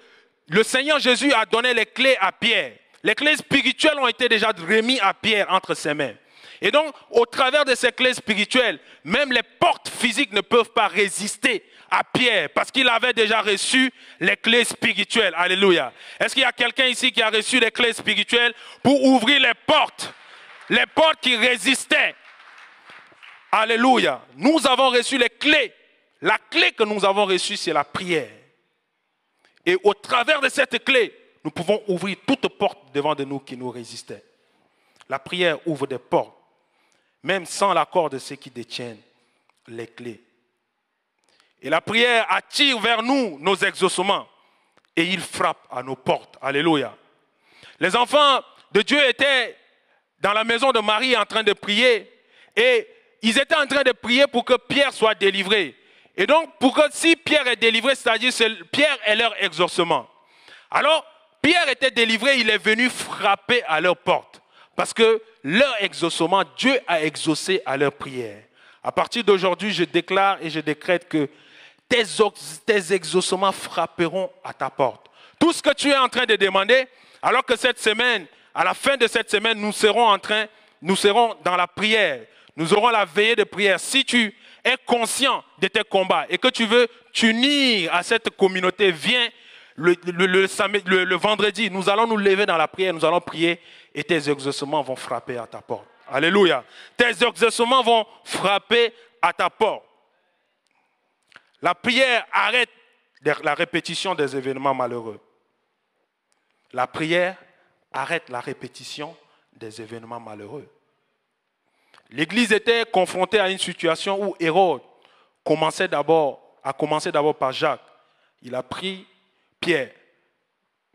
le Seigneur Jésus a donné les clés à Pierre. Les clés spirituelles ont été déjà remises à Pierre entre ses mains. Et donc, au travers de ces clés spirituelles, même les portes physiques ne peuvent pas résister à Pierre parce qu'il avait déjà reçu les clés spirituelles. Alléluia. Est-ce qu'il y a quelqu'un ici qui a reçu les clés spirituelles pour ouvrir les portes qui résistaient? Alléluia. Nous avons reçu les clés. La clé que nous avons reçue, c'est la prière. Et au travers de cette clé, nous pouvons ouvrir toute porte devant de nous qui nous résistaient. La prière ouvre des portes, même sans l'accord de ceux qui détiennent les clés. Et la prière attire vers nous nos exaucements et il frappe à nos portes. Alléluia. Les enfants de Dieu étaient dans la maison de Marie en train de prier et ils étaient en train de prier pour que Pierre soit délivré. Et donc, pour que si Pierre est délivré, c'est-à-dire que Pierre est leur exaucement. Alors, Pierre était délivré, il est venu frapper à leur porte. Parce que leur exaucement, Dieu a exaucé à leur prière. À partir d'aujourd'hui, je déclare et je décrète que tes exaucements frapperont à ta porte. Tout ce que tu es en train de demander, alors que cette semaine, à la fin de cette semaine, nous serons dans la prière. Nous aurons la veillée de prière. Si tu es conscient de tes combats et que tu veux t'unir à cette communauté, viens le vendredi. Nous allons nous lever dans la prière, nous allons prier et tes exaucements vont frapper à ta porte. Alléluia. Tes exaucements vont frapper à ta porte. La prière arrête la répétition des événements malheureux. La prière arrête la répétition des événements malheureux. L'Église était confrontée à une situation où Hérode a commencé d'abord par Jacques. Il a pris Pierre.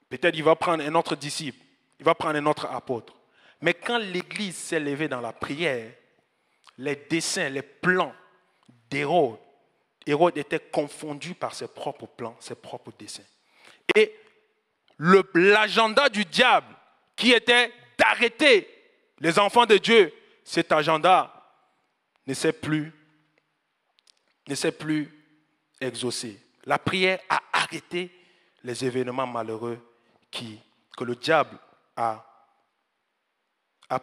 Peut-être il va prendre un autre disciple. Il va prendre un autre apôtre. Mais quand l'Église s'est levée dans la prière, les desseins, les plans d'Hérode, Hérode était confondu par ses propres plans, ses propres desseins. Et l'agenda du diable, qui était d'arrêter les enfants de Dieu, cet agenda ne s'est plus exaucé. La prière a arrêté les événements malheureux que le diable a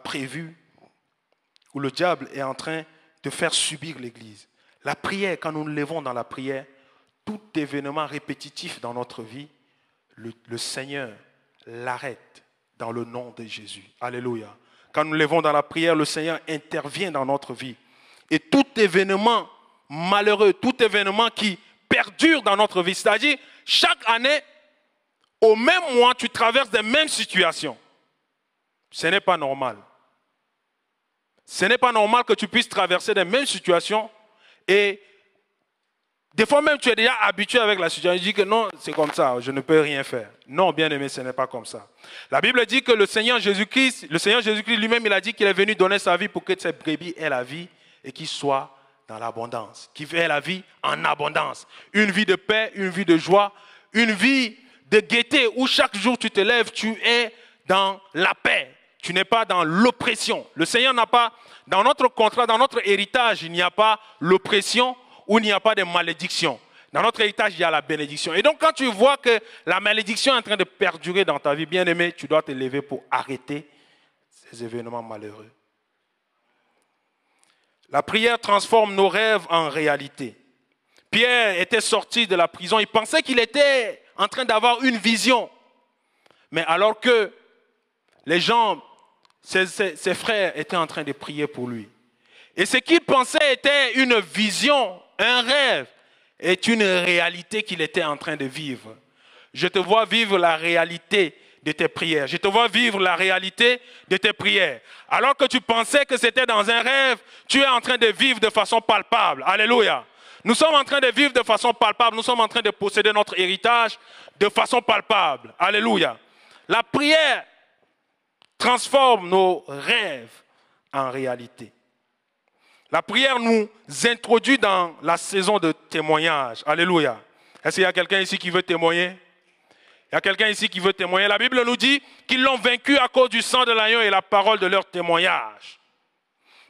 prévus, où le diable est en train de faire subir l'Église. La prière, quand nous nous levons dans la prière, tout événement répétitif dans notre vie, le Seigneur l'arrête dans le nom de Jésus. Alléluia. Quand nous nous levons dans la prière, le Seigneur intervient dans notre vie. Et tout événement malheureux, tout événement qui perdure dans notre vie, c'est-à-dire chaque année, au même mois, tu traverses les mêmes situations. Ce n'est pas normal. Ce n'est pas normal que tu puisses traverser les mêmes situations et des fois même tu es déjà habitué avec la situation. Tu dis que non, c'est comme ça, je ne peux rien faire. Non, bien aimé, ce n'est pas comme ça. La Bible dit que le Seigneur Jésus-Christ lui-même, il a dit qu'il est venu donner sa vie pour que cette brebis ait la vie et qu'il soit dans l'abondance, qu'il ait la vie en abondance. Une vie de paix, une vie de joie, une vie de gaieté où chaque jour tu te lèves, tu es dans la paix. Tu n'es pas dans l'oppression. Le Seigneur n'a pas, dans notre contrat, dans notre héritage, il n'y a pas l'oppression ou il n'y a pas de malédiction. Dans notre héritage, il y a la bénédiction. Et donc, quand tu vois que la malédiction est en train de perdurer dans ta vie, bien-aimé, tu dois te lever pour arrêter ces événements malheureux. La prière transforme nos rêves en réalité. Pierre était sorti de la prison. Il pensait qu'il était en train d'avoir une vision. Mais alors que les gens, ses frères étaient en train de prier pour lui. Et ce qu'il pensait était une vision, un rêve, est une réalité qu'il était en train de vivre. Je te vois vivre la réalité de tes prières. Je te vois vivre la réalité de tes prières. Alors que tu pensais que c'était dans un rêve, tu es en train de vivre de façon palpable. Alléluia. Nous sommes en train de vivre de façon palpable. Nous sommes en train de posséder notre héritage de façon palpable. Alléluia. La prière transforme nos rêves en réalité. La prière nous introduit dans la saison de témoignage. Alléluia. Est-ce qu'il y a quelqu'un ici qui veut témoigner? Il y a quelqu'un ici qui veut témoigner. La Bible nous dit qu'ils l'ont vaincu à cause du sang de l'agneau et la parole de leur témoignage.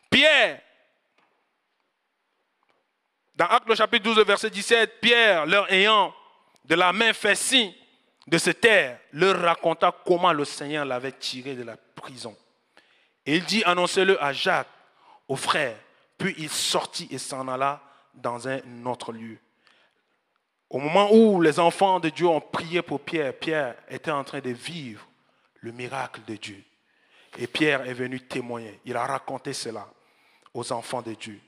Pierre, dans Actes le chapitre 12, verset 17, Pierre, leur ayant de la main fait signe de se taire, leur raconta comment le Seigneur l'avait tiré de la prison. Et il dit, annoncez-le à Jacques, aux frères. Puis il sortit et s'en alla dans un autre lieu. Au moment où les enfants de Dieu ont prié pour Pierre, Pierre était en train de vivre le miracle de Dieu. Et Pierre est venu témoigner. Il a raconté cela aux enfants de Dieu.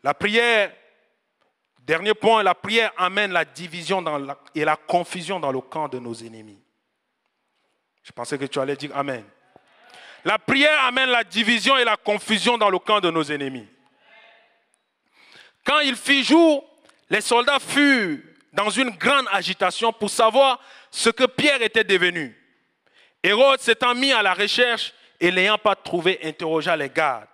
La prière, dernier point, la prière amène la division et la confusion dans le camp de nos ennemis. Je pensais que tu allais dire Amen. La prière amène la division et la confusion dans le camp de nos ennemis. Quand il fit jour, les soldats furent dans une grande agitation pour savoir ce que Pierre était devenu. Hérode s'étant mis à la recherche et l'ayant pas trouvé, interrogea les gardes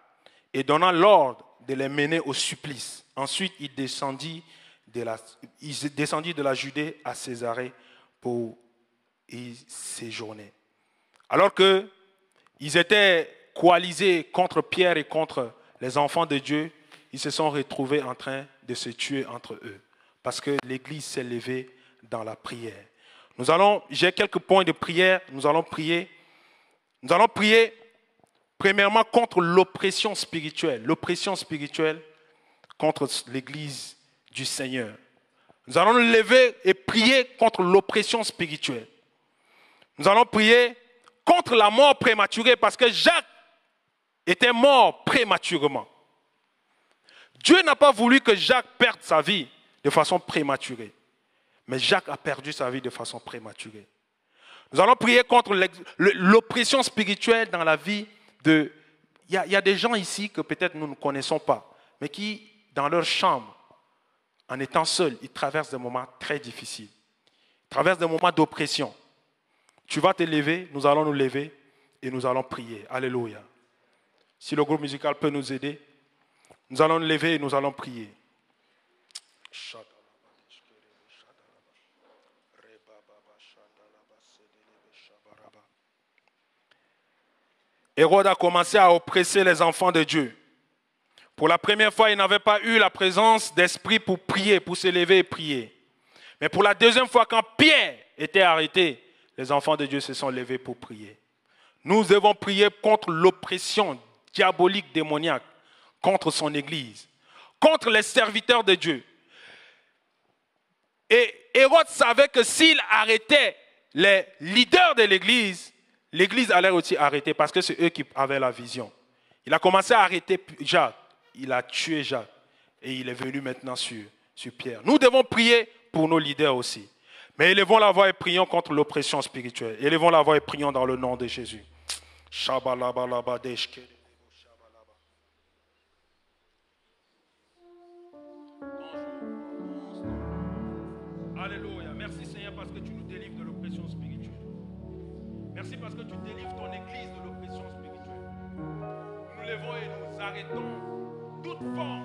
et donnant l'ordre de les mener au supplice. Ensuite, il descendit de la Judée à Césarée pour y séjourner. Alors qu'ils étaient coalisés contre Pierre et contre les enfants de Dieu, ils se sont retrouvés en train de se tuer entre eux. Parce que l'Église s'est levée dans la prière. J'ai quelques points de prière. Nous allons prier premièrement contre l'oppression spirituelle. L'oppression spirituelle contre l'Église du Seigneur. Nous allons nous lever et prier contre l'oppression spirituelle. Nous allons prier contre la mort prématurée parce que Jacques était mort prématurément. Dieu n'a pas voulu que Jacques perde sa vie de façon prématurée. Mais Jacques a perdu sa vie de façon prématurée. Nous allons prier contre l'oppression spirituelle dans la vie de... Il y a des gens ici que peut-être nous ne connaissons pas, mais qui, dans leur chambre, en étant seuls, ils traversent des moments très difficiles. Ils traversent des moments d'oppression. Tu vas te lever, nous allons nous lever et nous allons prier. Alléluia. Si le groupe musical peut nous aider, nous allons nous lever et nous allons prier. Hérode a commencé à oppresser les enfants de Dieu. Pour la première fois, il n'avait pas eu la présence d'esprit pour prier, pour se lever et prier. Mais pour la deuxième fois, quand Pierre était arrêté, les enfants de Dieu se sont levés pour prier. Nous devons prier contre l'oppression diabolique, démoniaque, contre son Église, contre les serviteurs de Dieu. Et Hérode savait que s'il arrêtait les leaders de l'Église, l'Église allait aussi arrêter parce que c'est eux qui avaient la vision. Il a commencé à arrêter Jacques. Il a tué Jacques. Et il est venu maintenant sur Pierre. Nous devons prier pour nos leaders aussi. Mais élevons la voix et prions contre l'oppression spirituelle. Élevons la voix et prions dans le nom de Jésus. Alléluia. Merci Seigneur parce que tu nous délivres de l'oppression spirituelle. Merci parce que tu délivres ton Église de l'oppression spirituelle. Nous levons et nous arrêtons toute forme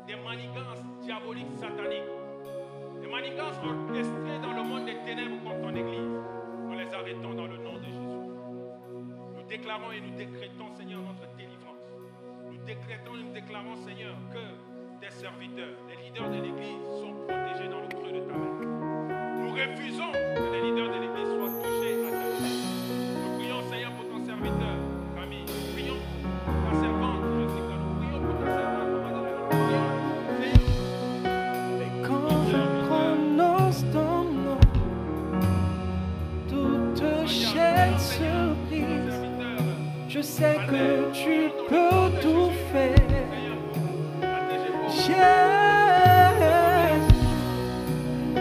de manigance diabolique satanique. Des manigances orchestrées dans le monde des ténèbres contre ton Église. Nous les arrêtons dans le nom de Jésus. Nous déclarons et nous décrétons, Seigneur, notre délivrance. Nous décrétons et nous déclarons, Seigneur, que tes serviteurs, les leaders de l'Église, sont protégés dans le creux de ta main. Nous refusons que les leaders de l'Église soient touchés à ta vie. Nous prions, Seigneur, pour ton serviteur, Camille. Nous prions pour ta servante, Jessica. Nous prions pour ta servante, Madeleine. Nous prions, Seigneur. Et quand je prononce ton nom, toute chaîne se brise. Je sais que tu peux tout faire. Jésus,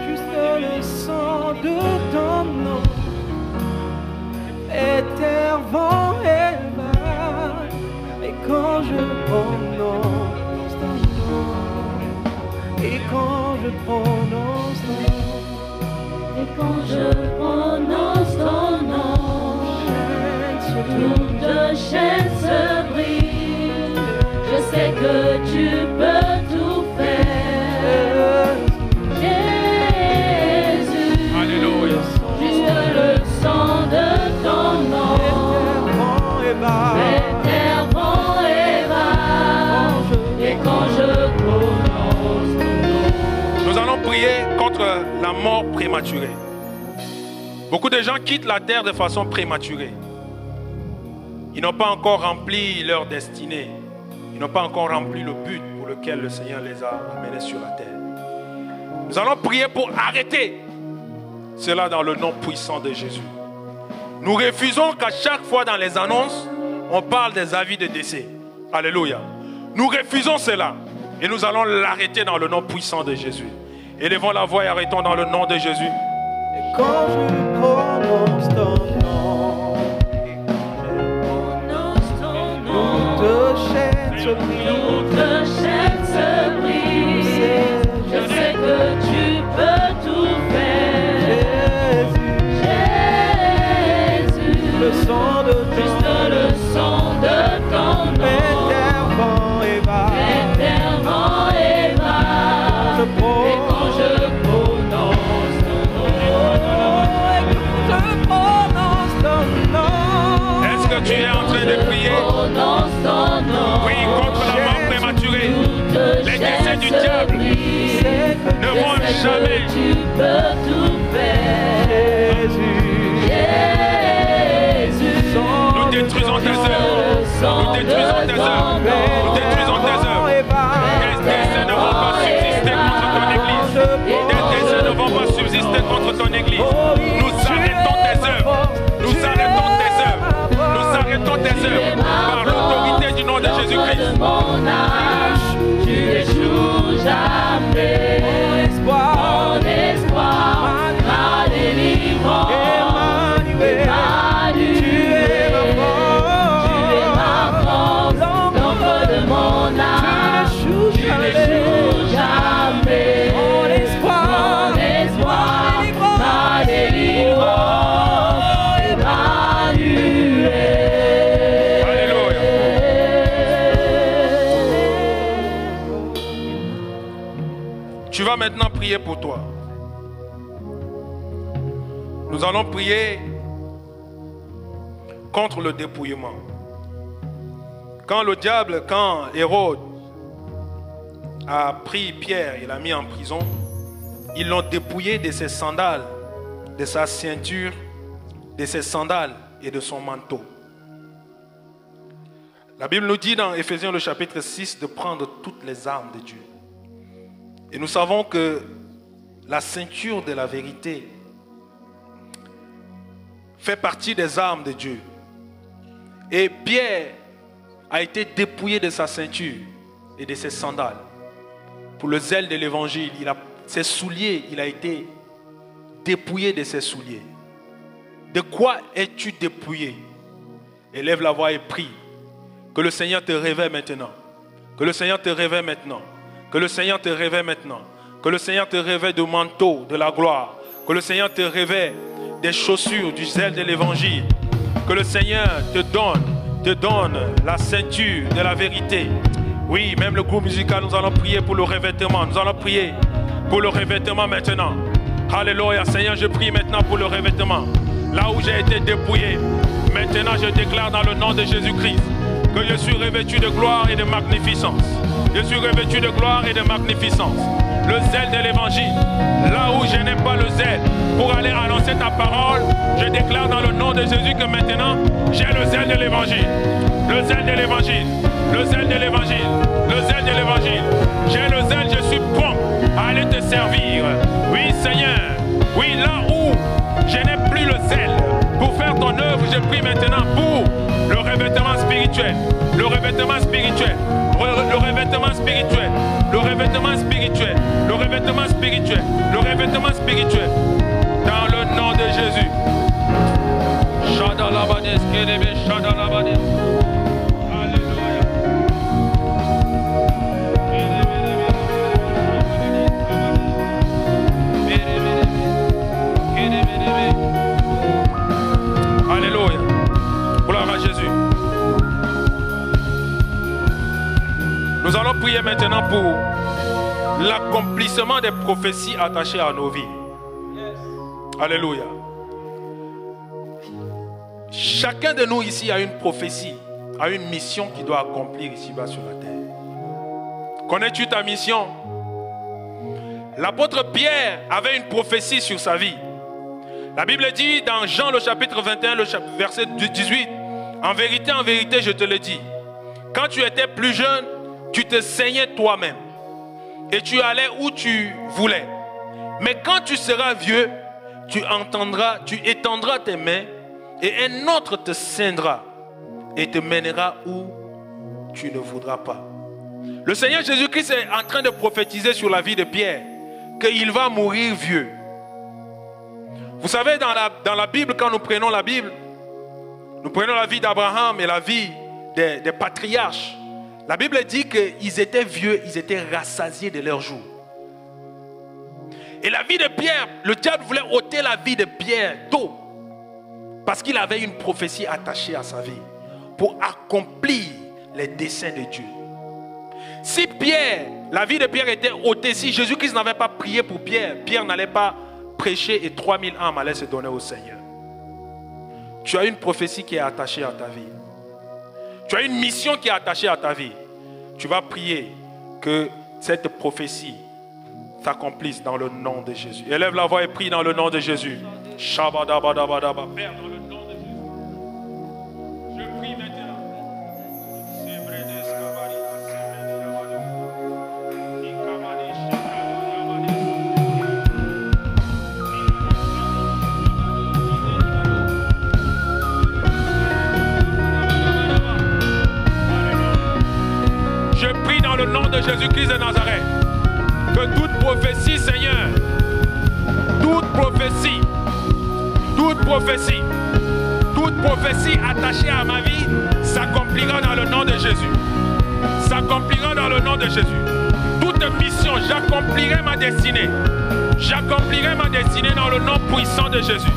juste le sang de ton nom, et terre, vent et mar. Et quand je prononce ton nom, et quand je prononce ton nom, Et quand je prononce ton nom, toute chaîne se brise. Je sais que tu peux tout faire. Jésus, Alléluia. juste le sang de ton nom, et terre, vent et mar. Et quand je prononce ton nom, Nous allons prier contre la mort prématurée. Beaucoup de gens quittent la terre de façon prématurée. Ils n'ont pas encore rempli leur destinée. Ils n'ont pas encore rempli le but pour lequel le Seigneur les a amenés sur la terre. Nous allons prier pour arrêter cela dans le nom puissant de Jésus. Nous refusons qu'à chaque fois dans les annonces, on parle des avis de décès. Alléluia. Nous refusons cela. Et nous allons l'arrêter dans le nom puissant de Jésus. Élevons la voix et arrêtons dans le nom de Jésus. et quand je prononce ton nom, prononce ton nom, toute chaîne se brise. toute chaîne se brise. Je sais que tu peux tout faire. Jésus, Le sang de juste ton le sang de ton nom, éternellement et bas. éternellement et bas. Je Et quand je prononce ton nom, Est-ce que tu es en train de prier? prononce ton nom, Prie contre la mort prématurée. prier pour toi. Nous allons prier contre le dépouillement. Quand Hérode a pris Pierre et l'a mis en prison, ils l'ont dépouillé de ses sandales, de sa ceinture, de ses sandales et de son manteau. La Bible nous dit dans Éphésiens le chapitre 6 de prendre toutes les armes de Dieu. Et nous savons que la ceinture de la vérité fait partie des armes de Dieu. Et Pierre a été dépouillé de sa ceinture et de ses sandales. Pour le zèle de l'évangile, ses souliers, il a été dépouillé de ses souliers. De quoi es-tu dépouillé? Élève la voix et prie. Que le Seigneur te réveille maintenant. Que le Seigneur te réveille maintenant. Que le Seigneur te réveille maintenant. Que le Seigneur te réveille du manteau de la gloire. Que le Seigneur te réveille des chaussures du zèle de l'évangile. Que le Seigneur te donne la ceinture de la vérité. Oui, même le groupe musical, nous allons prier pour le revêtement. Nous allons prier pour le revêtement maintenant. Alléluia. Seigneur, je prie maintenant pour le revêtement. Là où j'ai été dépouillé, maintenant je déclare dans le nom de Jésus-Christ que je suis revêtu de gloire et de magnificence. Je suis revêtu de gloire et de magnificence. Le zèle de l'évangile, là où je n'ai pas le zèle pour aller annoncer ta parole, je déclare dans le nom de Jésus que maintenant j'ai le zèle de l'évangile. Le zèle de l'évangile. Le zèle de l'évangile. Le zèle de l'évangile. J'ai le zèle, je suis prompt à aller te servir. Oui, Seigneur. Oui, là où je n'ai plus le zèle pour faire ton œuvre, je prie maintenant pour le revêtement spirituel. Le revêtement spirituel. Le revêtement spirituel. Le revêtement spirituel. Le revêtement spirituel. Le revêtement spirituel. Dans le nom de Jésus. Shadalabades, Kerebe, Shadalabades. Alléluia. Alléluia. Gloire à Jésus. Nous allons prier maintenant pour l'accomplissement des prophéties attachées à nos vies. Alléluia. Chacun de nous ici a une prophétie, a une mission qu'il doit accomplir ici-bas sur la terre. Connais-tu ta mission? L'apôtre Pierre avait une prophétie sur sa vie. La Bible dit dans Jean le chapitre 21, le verset 18, en vérité, je te le dis, quand tu étais plus jeune, tu te saignais toi-même et tu allais où tu voulais. Mais quand tu seras vieux, tu étendras tes mains et un autre te ceindra et te mènera où tu ne voudras pas. Le Seigneur Jésus-Christ est en train de prophétiser sur la vie de Pierre qu'il va mourir vieux. Vous savez, dans la Bible, quand nous prenons la Bible, nous prenons la vie d'Abraham et la vie des patriarches. La Bible dit qu'ils étaient vieux, ils étaient rassasiés de leurs jours. Et la vie de Pierre, le diable voulait ôter la vie de Pierre tôt. Parce qu'il avait une prophétie attachée à sa vie. Pour accomplir les desseins de Dieu. Si Pierre, la vie de Pierre était ôtée, si Jésus-Christ n'avait pas prié pour Pierre, Pierre n'allait pas prêcher et 3000 âmes allaient se donner au Seigneur. Tu as une prophétie qui est attachée à ta vie. Tu as une mission qui est attachée à ta vie. Tu vas prier que cette prophétie s'accomplisse dans le nom de Jésus. Élève la voix et prie dans le nom de Jésus. Shabadabadabadaba. Père, dans le nom de Jésus. Je prie maintenant. Je prie dans le nom de Jésus-Christ de Nazareth que toute prophétie, Seigneur, toute prophétie attachée à ma vie s'accomplira dans le nom de Jésus. S'accomplira dans le nom de Jésus. Toute mission, j'accomplirai ma destinée. J'accomplirai ma destinée dans le nom puissant de Jésus.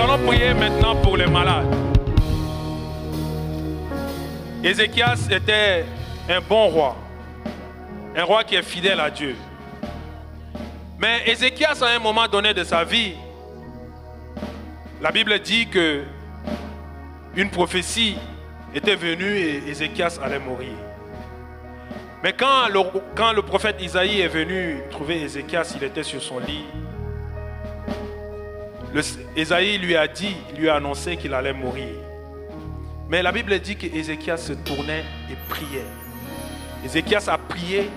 allons prier maintenant pour les malades. Ézéchias était un bon roi. Un roi qui est fidèle à Dieu. Mais Ézéchias, à un moment donné de sa vie, la Bible dit que une prophétie était venue et Ézéchias allait mourir. Mais quand le prophète Isaïe est venu trouver Ézéchias, il était sur son lit. Isaïe lui a annoncé qu'il allait mourir. Mais la Bible dit qu'Ézéchias se tournait et priait. Ézéchias a prié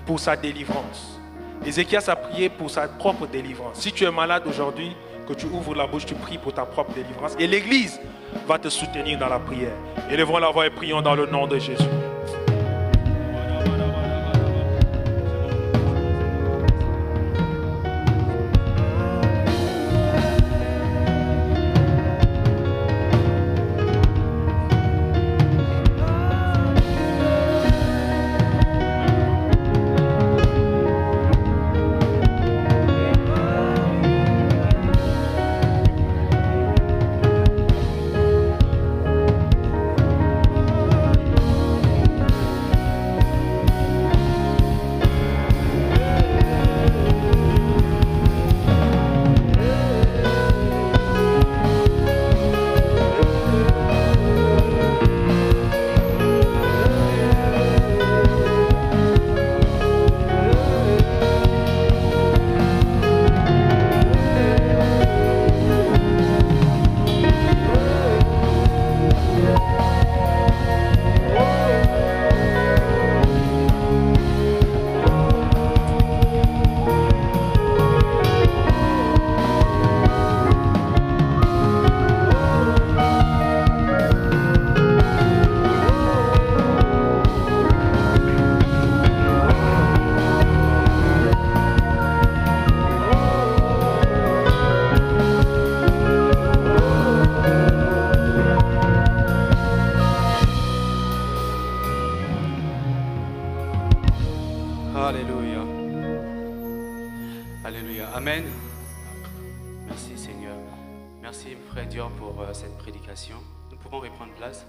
pour sa délivrance. Ézéchias a prié pour sa propre délivrance. Si tu es malade aujourd'hui, que tu ouvres la bouche, tu pries pour ta propre délivrance. Et l'Église va te soutenir dans la prière. Élevons la voix et prions dans le nom de Jésus. Alléluia. Alléluia. Amen. Merci Seigneur. Merci frère Dior pour cette prédication. Nous pouvons reprendre place.